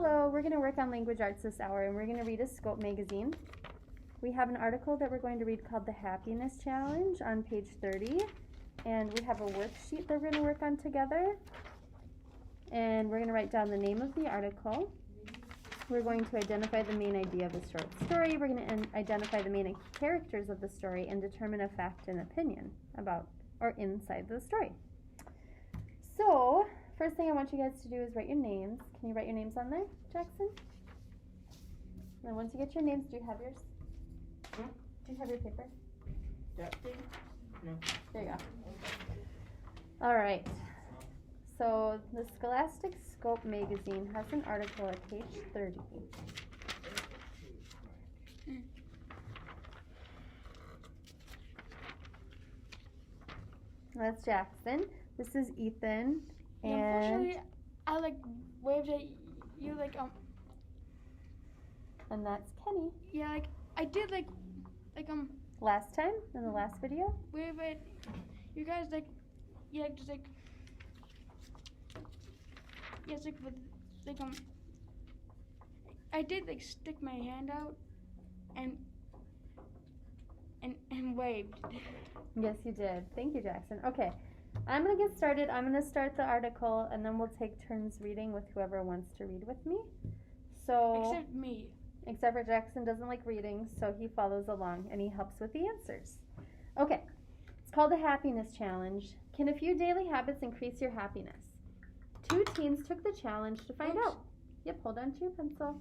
Hello, we're going to work on language arts this hour, and we're going to read a Scope magazine. We have an article that we're going to read called The Happiness Challenge on page 30, and we have a worksheet that we're going to work on together, and we're going to write down the name of the article. We're going to identify the main idea of the short story. We're going to identify the main characters of the story and determine a fact and opinion about or inside the story. So, first thing I want you guys to do is write your names. Can you write your names on there, Jackson? And then once you get your names, do you have yours? Huh? Do you have your paper? That thing? No. There you go. All right. So the Scholastic Scope magazine has an article at page 30. That's Jackson. This is Ethan. And unfortunately, I waved at you and that's Kenny. Yeah, I did Last time in the last video. wave at you guys with I did stick my hand out and waved. Yes, you did. Thank you, Jackson. Okay, I'm going to get started. I'm going to start the article, and then we'll take turns reading with whoever wants to read with me. So, Except me. except for Jackson doesn't like reading, so he follows along, and he helps with the answers. Okay, it's called the Happiness Challenge. Can a few daily habits increase your happiness? 2 teens took the challenge to find Oops. out. Yep, hold on to your pencil.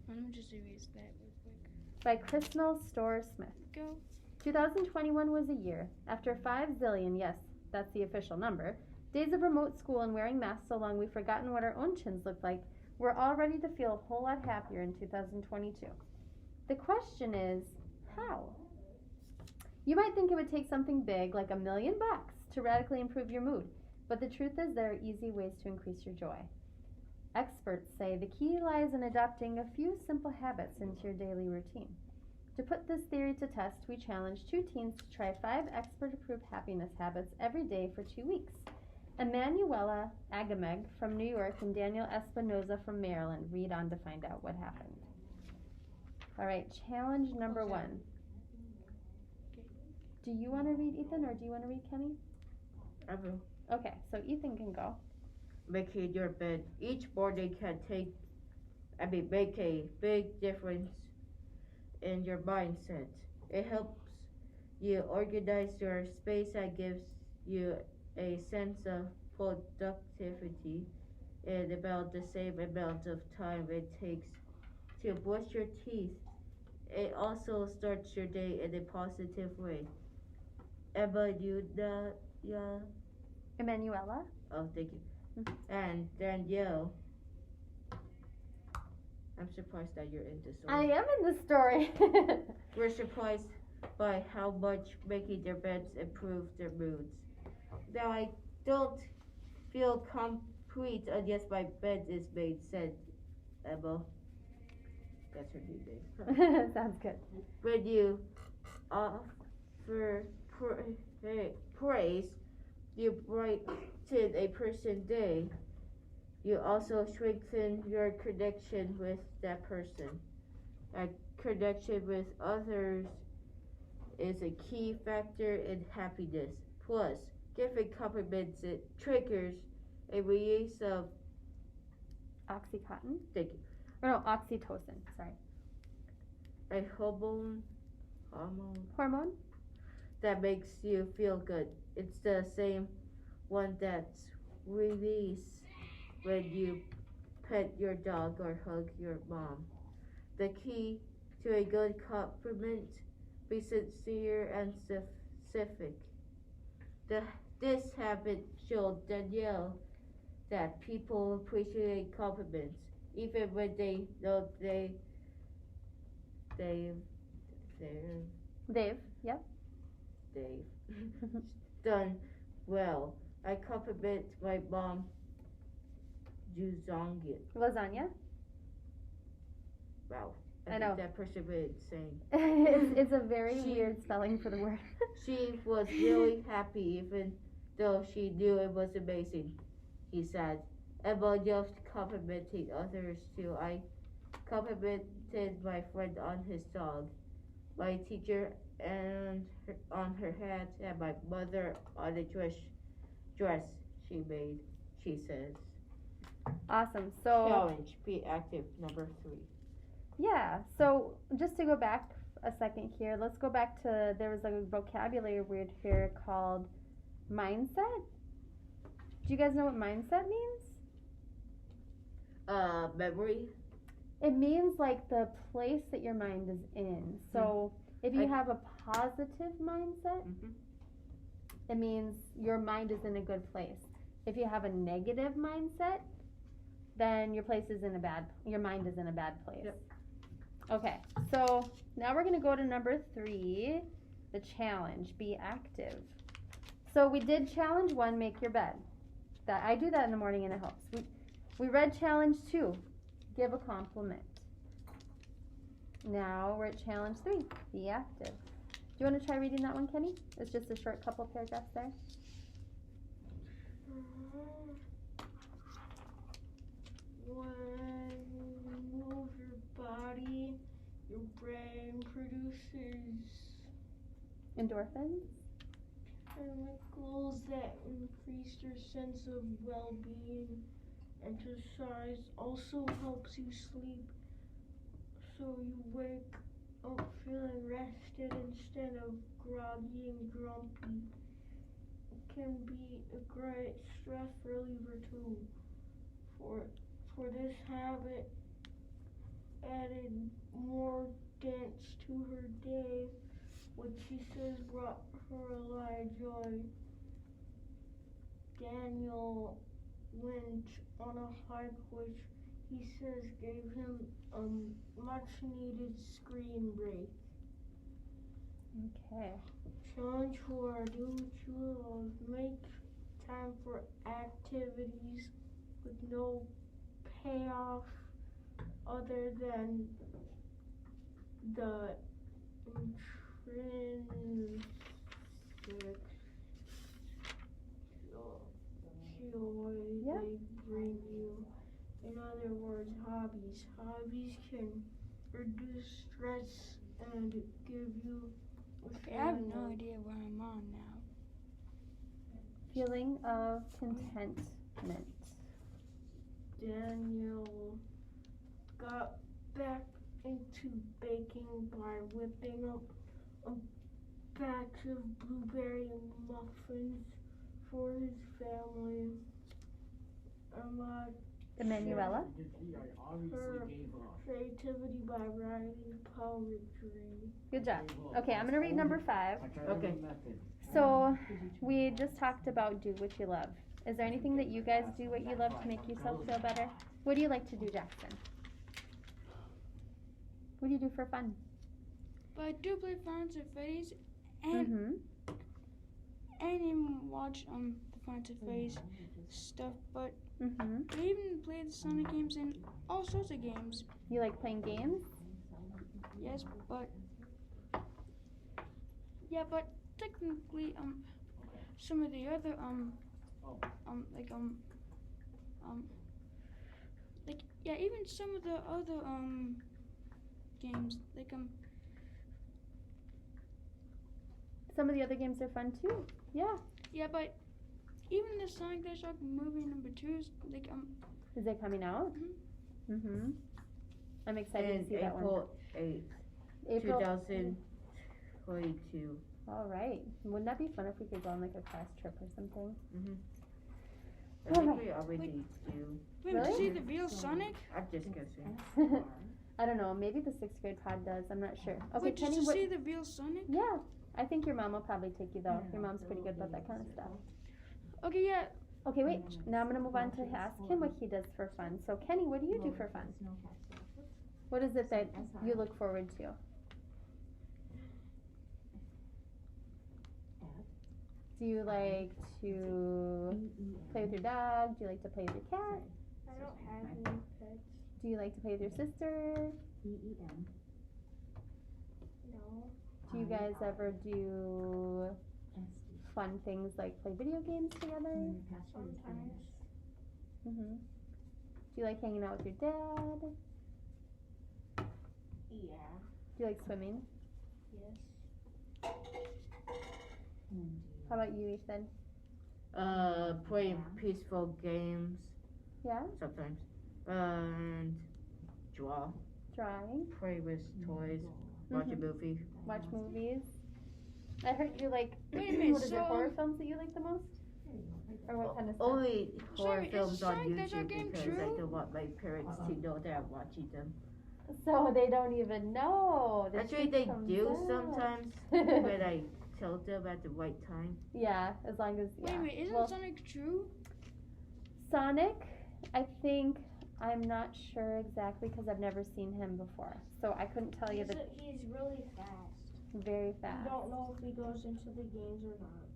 Let me just erase that real quick. By Crystal Storr Smith. Go. 2021 was a year. After 5 zillion, yes, that's the official number, days of remote school and wearing masks so long we've forgotten what our own chins look like, we're all ready to feel a whole lot happier in 2022. The question is, how? You might think it would take something big, like $1 million, to radically improve your mood, but the truth is there are easy ways to increase your joy. Experts say the key lies in adopting a few simple habits into your daily routine. To put this theory to test, we challenged 2 teens to try 5 expert-approved happiness habits every day for 2 weeks. Emanuela Agameg from New York and Daniel Espinoza from Maryland. Read on to find out what happened. All right, challenge number 1. Do you want to read, Ethan, or do you want to read, Kenny? I will. Okay, so Ethan can go. Make your bed. Each morning can make a big difference in your mindset. It helps you organize your space and gives you a sense of productivity in about the same amount of time it takes to brush your teeth. It also starts your day in a positive way. Emanuela? Oh, thank you. And Danielle. I'm surprised that you're in this I story. am in the story. We're surprised by how much making their beds improve their moods. Now I don't feel complete unless my bed is made, said Emma. That's her new name. Sounds good. When you offer praise, you brighten a person's day. You also strengthen your connection with that person. A connection with others is a key factor in happiness. Plus, giving compliments, it triggers a release of Oxycontin? thank you, Or no, oxytocin, sorry. a hormone Hormone? that makes you feel good. It's the same one that's released when you pet your dog or hug your mom. The key to a good compliment: be sincere and specific. This habit showed Danielle that people appreciate compliments, even when they know they've Dave, yep. done well. I compliment my mom, Juzongit. Lasagna? Wow. I know. think that person went insane. it's a very weird spelling for the word. She was really happy even though she knew it was amazing, he said. And while just complimenting others too, I complimented my friend on his dog, my teacher and on her hat, and my mother on the dress she made. She says. Awesome. So Challenge, be active, number 3. yeah. So just to go back a second here, let's go back to there was a vocabulary word here called mindset. Do you guys know what mindset means? Memory. It means like the place that your mind is in. So if you have a positive mindset, it means your mind is in a good place. If you have a negative mindset, then your mind is in a bad place. Yep. Okay, so now we're gonna go to number 3, the challenge, be active. So we did challenge 1, make your bed. That I do that in the morning and it helps. We read challenge 2, give a compliment. Now we're at challenge 3, be active. Do you want to try reading that one, Kenny? It's just a short couple paragraphs there. When you move your body, your brain produces Endorphins. chemicals that increase your sense of well-being. Exercise also helps you sleep, so you wake up feeling rested instead of groggy and grumpy. It can be a great stress reliever too. For this habit, added more dance to her day, which she says brought her a lot of joy. Daniel went on a hike which he says gave him a much needed screen break. Okay. Challenge 4, do what you love. Make time for activities with no payoff other than the intrinsic joy Yep. they bring you. In other words, hobbies. Hobbies can reduce stress and give you a Okay, I have feeling no of idea where I'm on now. Feeling of contentment. Daniel got back into baking by whipping up a batch of blueberry muffins for his family. Emanuela. Her creativity by writing poetry. Good job. Okay, I'm gonna read number 5. Okay. So we just talked about do what you love. Is there anything that you guys do what you love to make yourself feel better? What do you like to do, Jackson? What do you do for fun? But I do play Final Fantasy and even watch the Final Fantasy stuff. But I even play the Sonic games and all sorts of games. You like playing games? Yes, but but technically some of the other even some of the other games Some of the other games are fun too. Yeah. Yeah, but even the Sonic the Hedgehog movie number 2 is Is it coming out? I'm excited to see that one. April 8th, April 2022. All right. Wouldn't that be fun if we could go on like a class trip or something? I think we already do. Wait, Really? did you see the real Sonic? I'm just guessing. I don't know. Maybe the 6th grade pod does. I'm not sure. Okay, Wait, did Kenny. you see the real Sonic? Yeah. I think your mom will probably take you though. Your mom's pretty good about that kind of stuff. Okay, yeah. Okay, wait. Now I'm gonna move on to ask him what he does for fun. So Kenny, what do you do for fun? What is it that you look forward to? Do you like to play with your dog? Do you like to play with your cat? I don't have any pets. Do you like to play with your sister? No. Do you guys ever do fun things like play video games together? Sometimes. Mhm. Do you like hanging out with your dad? Yeah. Do you like swimming? Yes. How about you, Ethan? Playing peaceful games Yeah? sometimes. And draw. Drawing? Play with toys. Watch a movie. Watch movies? I heard you like, Wait a minute, what is it, so- horror films that you like the most? Or what kind of stuff? Only horror Sorry, is films on Sonic the Hedgehog YouTube game because true? I don't want my parents to know that I'm watching them. So they don't even know. The Actually, truth they comes do out. sometimes when I tell them at the right time. Yeah, as long as, Wait yeah. a minute, isn't Well, Sonic true? Sonic, I think, I'm not sure exactly because I've never seen him before. So I couldn't tell you that He's really fast. very fast. You don't know if he goes into the games or not.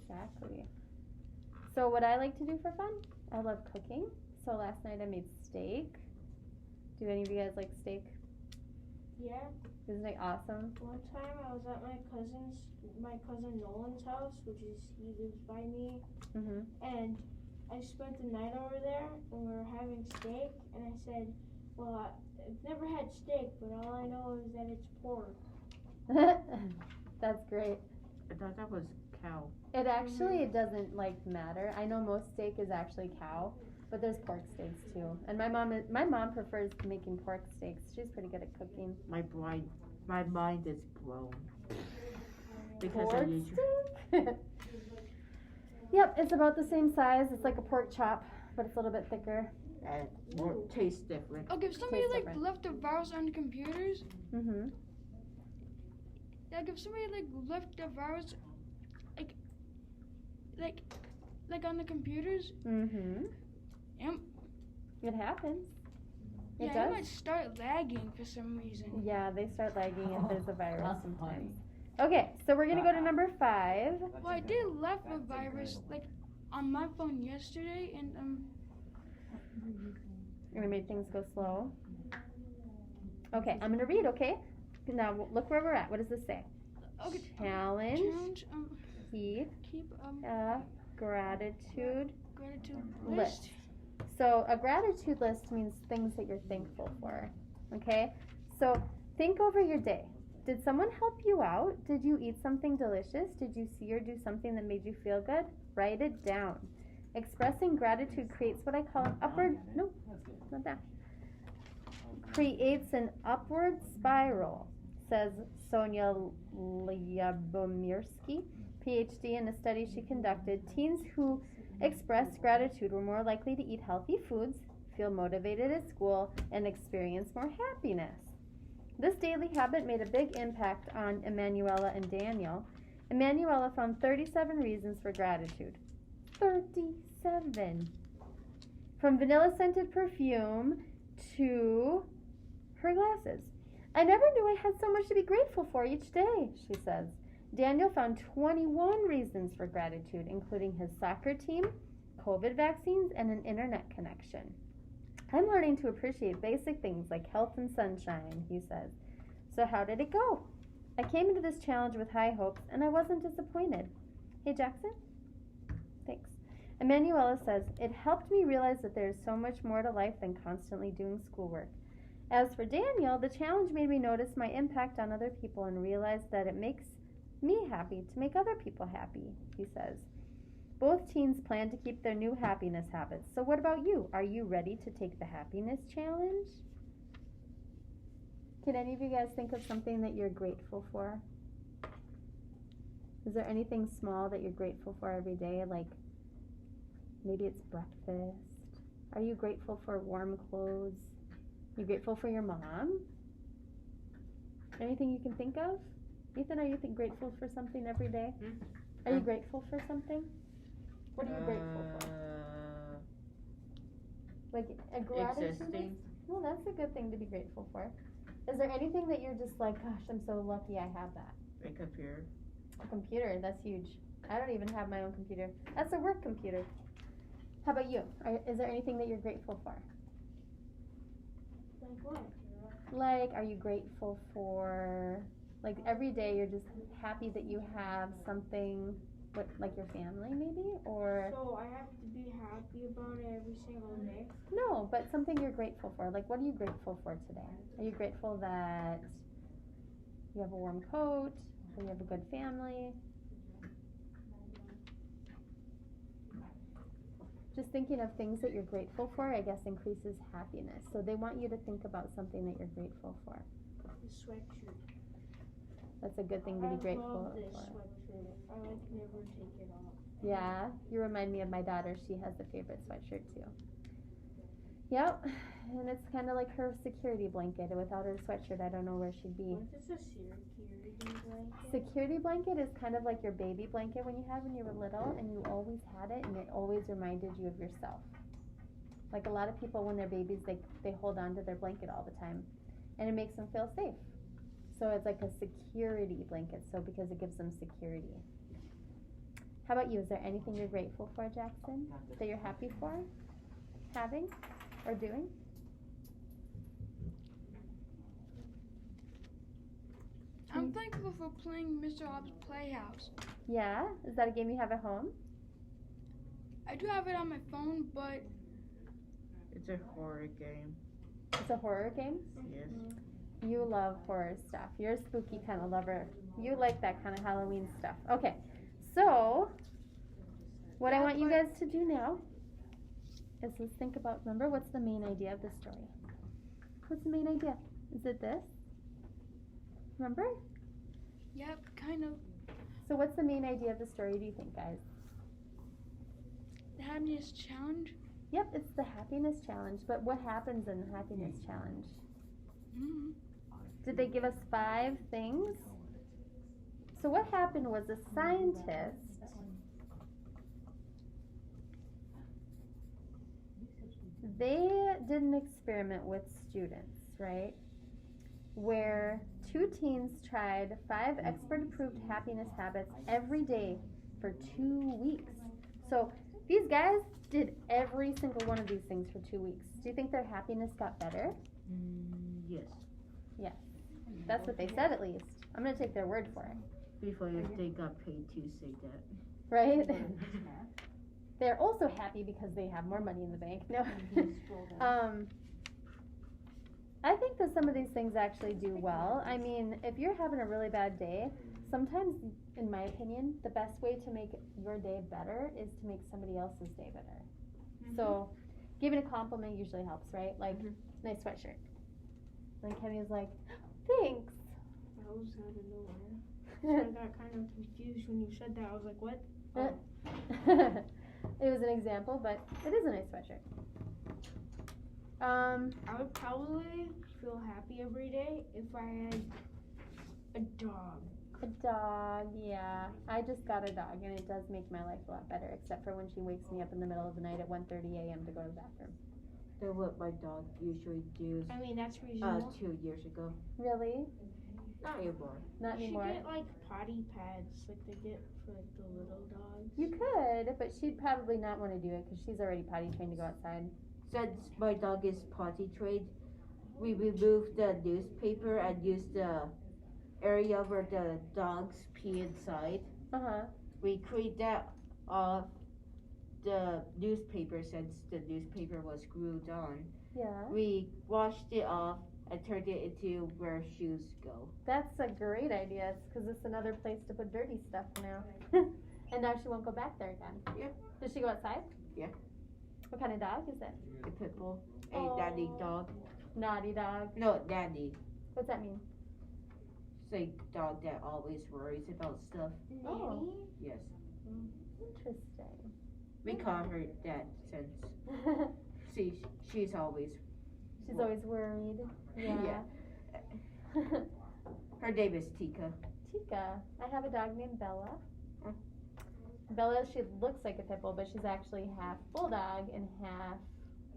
Exactly. So what I like to do for fun, I love cooking. So last night I made steak. Do any of you guys like steak? Yeah. Isn't it awesome? One time I was at my cousin Nolan's house, which is, he lives by me, Mhm. and I spent the night over there, and we were having steak, and I said, well, I've never had steak, but all I know is that it's pork. That's great. I thought that was cow. It actually it doesn't like matter. I know most steak is actually cow, but there's pork steaks too. And my mom prefers making pork steaks. She's pretty good at cooking. My mind is blown. Because I Pork usually steak? Yep, it's about the same size. It's like a pork chop, but it's a little bit thicker. and more tastes different. Okay, if somebody Tastes like different. left a virus on the computers, Mhm. like if somebody like left a virus, like on the computers, Mhm. Yep. It happens. It yeah, it might does. start lagging for some reason. Yeah, they start lagging if there's a virus sometimes. Okay, so we're gonna go to number 5. Well, I did left a virus like on my phone yesterday, and You're gonna make things go slow. Okay, I'm gonna read. Okay. Now look where we're at. What does this say? okay. Challenge. Keep Keep a gratitude gratitude list. list. So a gratitude list means things that you're thankful for. Okay? So think over your day. Did someone help you out? Did you eat something delicious? Did you see or do something that made you feel good? Write it down. Expressing gratitude creates what I call an upward, no, not that. Creates an upward spiral, says Sonia Lyabomirsky, PhD, in a study she conducted. Teens who expressed gratitude were more likely to eat healthy foods, feel motivated at school, and experience more happiness. This daily habit made a big impact on Emanuela and Daniel. Emanuela found 37 reasons for gratitude. 37. From vanilla-scented perfume to her glasses. I never knew I had so much to be grateful for each day, she says. Daniel found 21 reasons for gratitude, including his soccer team, COVID vaccines, and an internet connection. I'm learning to appreciate basic things like health and sunshine, he says. So how did it go? I came into this challenge with high hopes, and I wasn't disappointed. Hey, Jackson? Thanks. Emanuela says, it helped me realize that there is so much more to life than constantly doing schoolwork. As for Daniel, the challenge made me notice my impact on other people and realize that it makes me happy to make other people happy, he says. Both teens plan to keep their new happiness habits. So what about you? Are you ready to take the happiness challenge? Can any of you guys think of something that you're grateful for? Is there anything small that you're grateful for every day? Like maybe it's breakfast. Are you grateful for warm clothes? You grateful for your mom? Anything you can think of? Ethan, are you grateful for something every day? Are you grateful for something? What are you grateful for? Like a gratitude Existing. list? Well, that's a good thing to be grateful for. Is there anything that you're just like, gosh, I'm so lucky I have that? A computer. A computer, that's huge. I don't even have my own computer. That's a work computer. How about you? Is there anything that you're grateful for? Like what? Like, are you grateful for, like every day you're just happy that you have something What, like your family maybe? Or So I have to be happy about it every single day. no, but something you're grateful for. Like, what are you grateful for today? Are you grateful that you have a warm coat, or you have a good family? Just thinking of things that you're grateful for, I guess, increases happiness. So they want you to think about something that you're grateful for. The sweatshirt. That's a good thing to be grateful I love this for. sweatshirt. I like never take it off. Yeah, you remind me of my daughter. She has a favorite sweatshirt too. Yep, and it's kind of like her security blanket. Without her sweatshirt, I don't know where she'd be. What is a security blanket? Security blanket is kind of like your baby blanket when you had when you were little, and you always had it, and it always reminded you of yourself. Like a lot of people, when they're babies, they hold on to their blanket all the time, and it makes them feel safe. So it's like a security blanket, so because it gives them security. How about you? Is there anything you're grateful for, Jackson, that you're happy for having or doing? I'm thankful for playing Mr. Hobbs' Playhouse. Yeah? Is that a game you have at home? I do have it on my phone, but It's a horror game. It's a horror game? Yes. You love horror stuff. You're a spooky kind of lover. You like that kind of Halloween stuff. Okay, so what I want you guys to do now is let's think about, remember, what's the main idea of the story? What's the main idea? Is it this? Remember? yep, kind of. So what's the main idea of the story, do you think, guys? The happiness challenge. Yep, it's the happiness challenge, but what happens in the happiness challenge? Mm-hmm. Did they give us 5 things? So what happened was a scientist they did an experiment with students, right? Where 2 teens tried 5 expert-approved happiness habits every day for 2 weeks. So these guys did every single one of these things for 2 weeks. Do you think their happiness got better? Yes. That's what they said, at least. I'm going to take their word for it. Before they got paid to say that. Right? They're also happy because they have more money in the bank. No. I think that some of these things actually do well. I mean, if you're having a really bad day, sometimes, in my opinion, the best way to make your day better is to make somebody else's day better. Mm-hmm. So, giving a compliment usually helps, right? Like, nice sweatshirt. And Kenny was like, thanks. That was out of nowhere. So I got kind of confused when you said that. I was like, what? Oh. It was an example, but it is a nice sweatshirt. I would probably feel happy every day if I had a dog. A dog, yeah. I just got a dog, and it does make my life a lot better, except for when she wakes me up in the middle of the night at 1:30 a.m. to go to the bathroom. That's what my dog usually does. I mean, that's reasonable. 2 years ago. Really? Not anymore. Not You anymore. should get like potty pads, like they get for like the little dogs. You could, but she'd probably not want to do it because she's already potty trained to go outside. Since my dog is potty trained, we removed the newspaper and used the area where the dogs pee inside. We cleaned that off the newspaper since the newspaper was glued on. Yeah. We washed it off and turned it into where shoes go. That's a great idea, because it's another place to put dirty stuff now. And now she won't go back there again. Yeah. Does she go outside? Yeah. What kind of dog is it? A pit bull. A daddy dog. Naughty dog. No, daddy. What's that mean? It's a dog that always worries about stuff. Oh. Yes. Interesting. We call her that since she's always She's always worried. Yeah. Her name is Tika. Tika. I have a dog named Bella. Oh. Bella, she looks like a pit bull, but she's actually half bulldog and half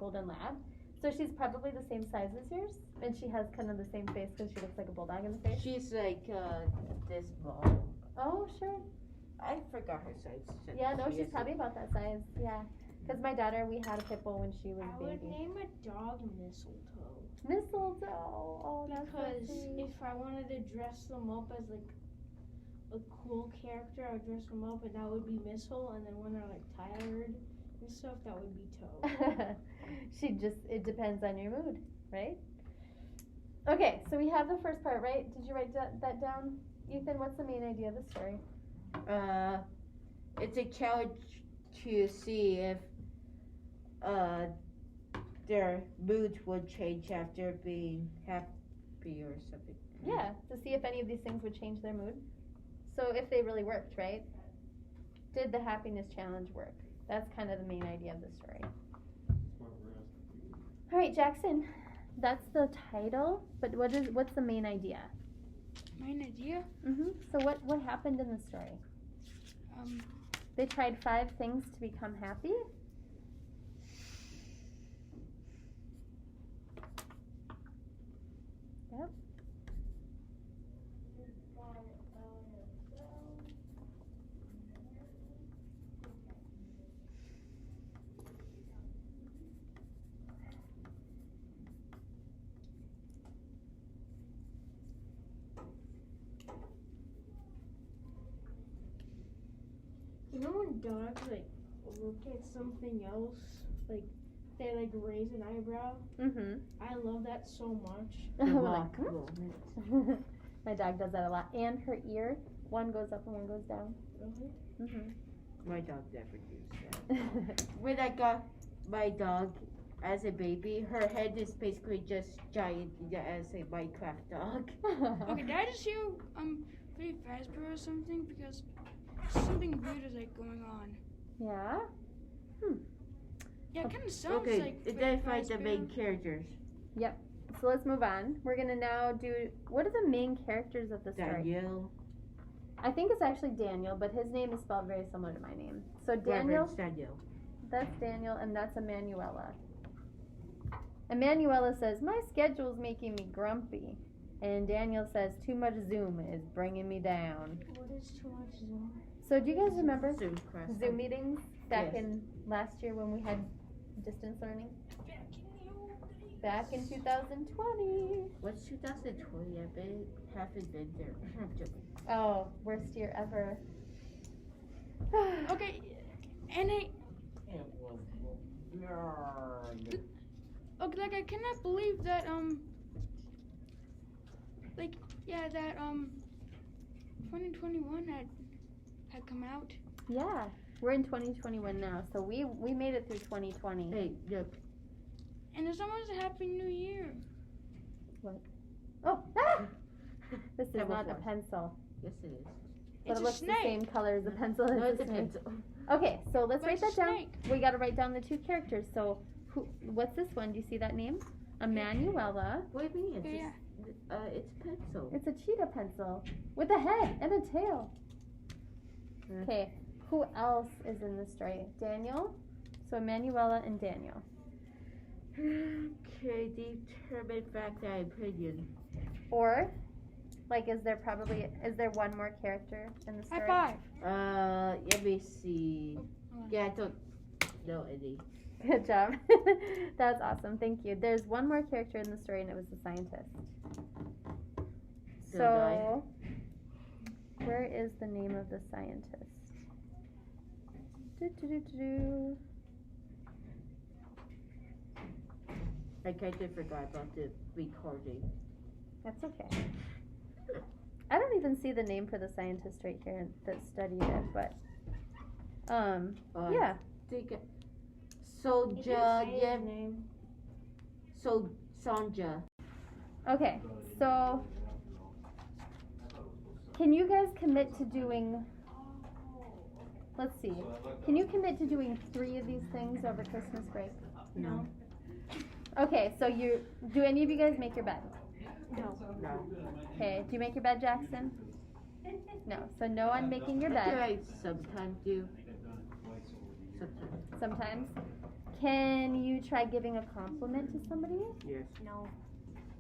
golden lab. So she's probably the same size as yours, and she has kind of the same face because she looks like a bulldog in the face. She's like this small. Oh, sure. I forgot her size. Yeah, no, she's probably about that size. Yeah. Because my daughter, we had a pit bull when she was I a would baby. name a dog Mistletoe. Mistletoe. Oh, that's so Because sweet. if I wanted to dress them up as like a cool character, I would dress them up, and that would be Missile. And then when they're like tired and stuff, that would be Toad. It depends on your mood, right? Okay, so we have the first part, right? Did you write that down? Ethan, what's the main idea of the story? It's a challenge to see if their moods would change after being happy or something. Yeah, to see if any of these things would change their mood. So if they really worked, right? Did the happiness challenge work? That's kind of the main idea of the story. All right, Jackson, that's the title, but what's the main idea? Main idea? So what happened in the story? They tried 5 things to become happy. Yep. You know when dogs like look at something else, like they like raise an eyebrow? I love that so much. My dog does that a lot. And her ear, one goes up and one goes down. Really? My dog never does that. When I got my dog as a baby, her head is basically just giant as a Minecraft dog. Okay, did I just hear pretty fast or something? Because something weird is like going on. Yeah? Yeah, it kind of sounds Okay, like. identify the main characters. Yep. So let's move on. We're gonna now do, what are the main characters of the story? Daniel. I think it's actually Daniel, but his name is spelled very similar to my name. So Daniel, that's Daniel, and that's Emanuela. Emanuela says, my schedule's making me grumpy. And Daniel says, too much Zoom is bringing me down. What is too much Zoom? So do you guys remember Zoom Zoom meetings back Yes. in last year when we had distance learning? Back in 2020. What's 2020? I haven't been there. I'm joking. Oh, worst year ever. Okay, and It was weird. okay, like I cannot believe that that 2021 had come out. Yeah, we're in 2021 now, so we made it through 2020. Hey, look. And it's almost a Happy New Year. Oh, ah! This is Have a not a fork. pencil, Yes, it is. but It's it a looks snake. the same color as the pencil. No, It's it's a a snake. pencil. Okay, so let's But write it's that a down. snake. We got to write down the 2 characters. So, what's this one? Do you see that name? Emanuela. What do you mean? Yeah. It's pencil. It's a cheetah pencil with a head and a tail. Okay, who else is in the story? Daniel. So Emanuela and Daniel. Okay, determine fact and opinion. Or, like, is there one more character in the story? High five. Let me see. Yeah, I don't know any. Good job. That's awesome. Thank you. There's one more character in the story, and it was the scientist. So, where is the name of the scientist? Do-do-do-do-do. I kind of forgot about the recording. That's okay. I don't even see the name for the scientist right here that studied it, but yeah. Soja, yeah. So Sonja. Okay, so can you guys commit to doing? Let's see. Can you commit to doing 3 of these things over Christmas break? No. Okay, so do any of you guys make your bed? No. Okay, do you make your bed, Jackson? No, so no one making your Do bed. I sometimes do? Sometimes. Can you try giving a compliment to somebody? Yes. No.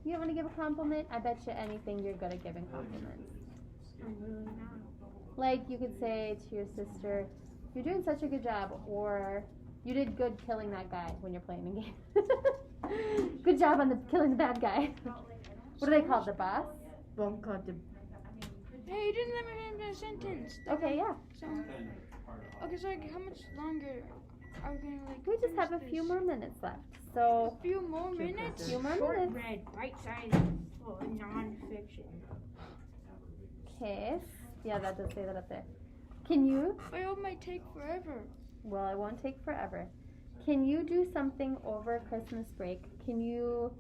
You don't want to give a compliment? I bet you anything you're good at giving compliments. I'm really not. Like you could say to your sister, you're doing such a good job, or you did good killing that guy when you're playing the game. Good job on killing the bad guy. What do they call it, the boss? Hey, you didn't let me finish my sentence. Okay, yeah. So, okay, so like, how much longer are we gonna like? We just have a finish few this? more minutes left. So, A few more minutes. few more Short minutes. read, bite-sized for non-fiction. Okay. Yeah, that does say that up there. Can you? But it might take forever. Well, it won't take forever. Can you do something over Christmas break? Can you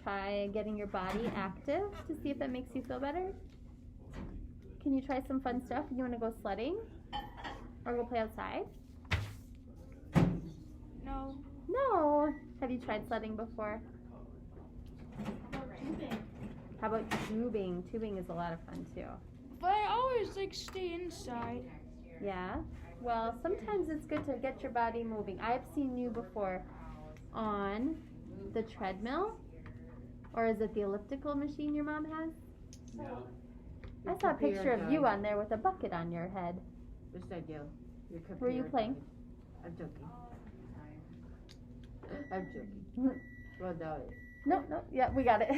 try getting your body active to see if that makes you feel better? Can you try some fun stuff? You want to go sledding? Or go play outside? No. No. Have you tried sledding before? How about tubing? Tubing is a lot of fun too. But I always like stay inside. Yeah. Well, sometimes it's good to get your body moving. I've seen you before on the treadmill, or is it the elliptical machine your mom has? I saw a picture of you on there with a bucket on your head. What's that, Joe? Were you playing? I'm joking. I'm joking. Well, no. No, yeah, we got it.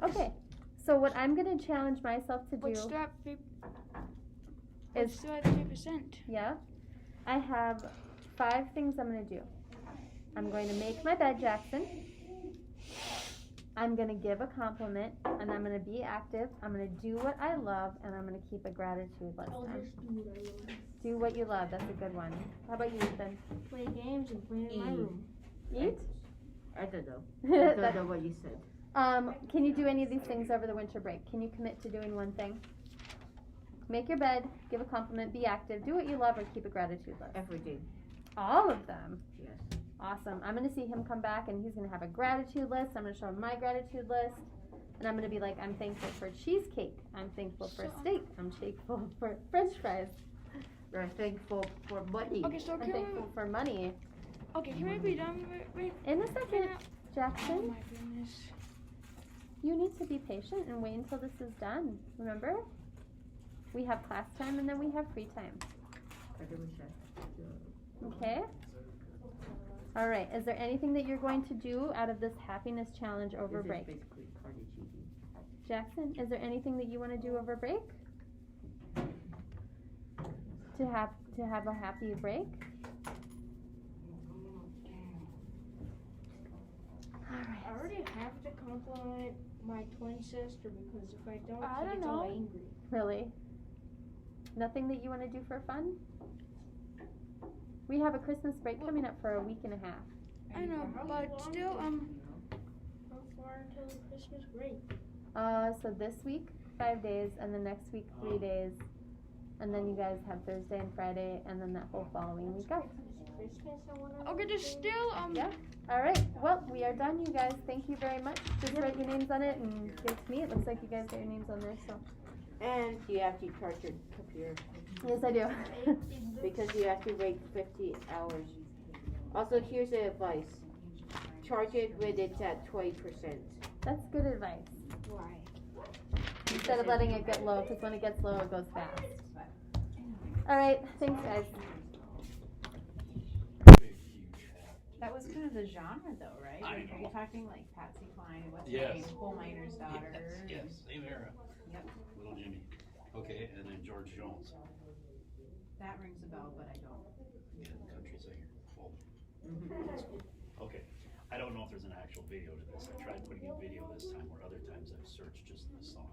Okay. So what I'm gonna challenge myself to But do still at is, still at 3%. yeah, I have 5 things I'm gonna do. I'm going to make my bed, Jackson. I'm gonna give a compliment, and I'm gonna be active. I'm gonna do what I love, and I'm gonna keep a gratitude list. I'll just do what I love. Do what you love. That's a good one. How about you, Ethan? Play games and play in my room. Eat. I don't know. I don't That- know what you said. Can you do any of these things over the winter break? Can you commit to doing one thing? Make your bed, give a compliment, be active, do what you love, or keep a gratitude list. Everything. All of them. Yes. Awesome. I'm going to see him come back and he's going to have a gratitude list. I'm going to show him my gratitude list. And I'm going to be like, I'm thankful for cheesecake. I'm thankful for steak. I'm thankful for french fries. We're thankful for money. Okay, so I'm can we? thankful for money. Okay, can we be done with? In a second, Oh Jackson, my goodness. you need to be patient and wait until this is done. Remember? We have class time and then we have free time. Okay? All right. Is there anything that you're going to do out of this happiness challenge over break? This is basically party cheating. Jackson, is there anything that you want to do over break? To have a happy break? I already have to compliment my twin sister because if I don't, I she don't gets all know. angry. Really? Nothing that you want to do for fun? We have a Christmas break coming up for a week and a half. I know, but still, How far until Christmas break? So this week, 5 days, and the next week, 3 days. And then you guys have Thursday and Friday, and then that whole following week off. Christmas, I wanna okay, there's still Yeah. All right. Well, we are done, you guys. Thank you very much. Just write your names on it and give it to me. It looks like you guys got your names on there, so. And you have to charge your computer Yes, I do. because you have to wait 50 hours. Also, here's the advice. Charge it when it's at 20%. That's good advice. Why? Instead of letting it get low, because when it gets low, it goes fast. All right. Thanks, guys. That was kind of the genre though, right? I Like, are you know. talking like Patsy Cline and what's Yes. her name? Coal Miner's Daughter. Yes, same era. Yep. Little Jimmy. Okay, and then George Jones. That rings a bell, but I don't. Yeah, country singer. Well, Mm-hmm. okay. I don't know if there's an actual video to this. I tried putting in video this time where other times I've searched just the song.